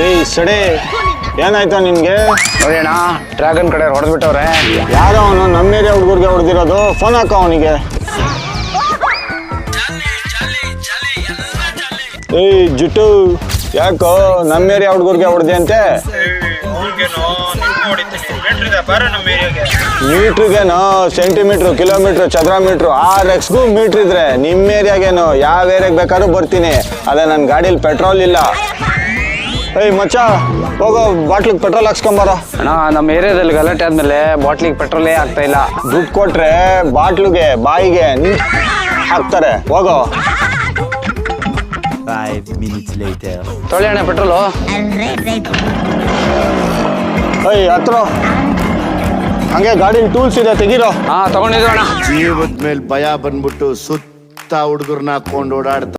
ಏಯ್ ಸಡೆ ಏನಾಯ್ತಾ ನಿನ್ಗೆ? ನೋಡಿ ಅಣ್ಣ, ಡ್ರ್ಯಾಗನ್ ಕಡೆ ಹೊಡೆದ್ಬಿಟ್ಟವ್ರೆ. ಯಾರೋ ಅವನು ನಮ್ಮ ಏರಿಯಾ ಹುಡುಗರಿಗೆ ಹೊಡೆದಿರೋದು. ಫೋನ್ ಹಾಕ ಅವನಿಗೆ. ಏಯ್ ಜುಟ್ಟು, ಯಾಕೋ ನಮ್ಮ ಏರಿಯಾ ಹುಡುಗರಿಗೆ ಹೊಡೆದೆ ಅಂತೆ? ಮೀಟ್ರಿಗೇನೋ ಸೆಂಟಿಮೀಟ್ರು, ಕಿಲೋಮೀಟ್ರು, ಚದರ ಮೀಟ್ರು, 6x ಮೀಟ್ರ್ ಇದ್ರೆ ನಿಮ್ಮ ಏರಿಯಾಗೇನು ಯಾವ ಏರಿಯಾಗೆ ಬೇಕಾದ್ರೂ ಬರ್ತೀನಿ. ಅದೇ ನನ್ನ ಗಾಡೀಲಿ ಪೆಟ್ರೋಲ್ ಇಲ್ಲ. ಏಯ್ ಮಚ್ಚ, ಹೋಗೋ ಬಾಟ್ಲಿಗೆ ಪೆಟ್ರೋಲ್ ಹಾಕ್ಸ್ಕೊಂಬಾರ. ಅಣ್ಣ, ನಮ್ಮ ಏರಿಯಾದಲ್ಲಿ ಗಲಾಟೆ ಆದ್ಮೇಲೆ ಬಾಟ್ಲಿಗೆ ಪೆಟ್ರೋಲೇ ಆಗ್ತಾ ಇಲ್ಲ. ದುಡ್ಡು ಕೊಟ್ರೆ ಬಾಟ್ಲಿಗೆ ಬಾಯಿಗೆ ಹಾಕ್ತಾರೆ. ಹೋಗೋ. 5 minutes later. ತೊಳಿ ಅಣ್ಣ ಪೆಟ್ರೋಲು. ಏಯ್ ಹತ್ರ ಹಂಗೆ ಗಾಡಿಲಿ ಟೂಲ್ಸ್ ಇದೆ, ತೆಗೀರೋ. ಹಾ ತಗೊಂಡಿದ್ರು ಅಣ್ಣ. ಜೀವದ ಮೇಲೆ ಭಯ ಬಂದ್ಬಿಟ್ಟು ಸುತ್ತ ಹುಡುಗರ್ನ ಹಾಕೊಂಡು ಓಡಾಡ್ತಾ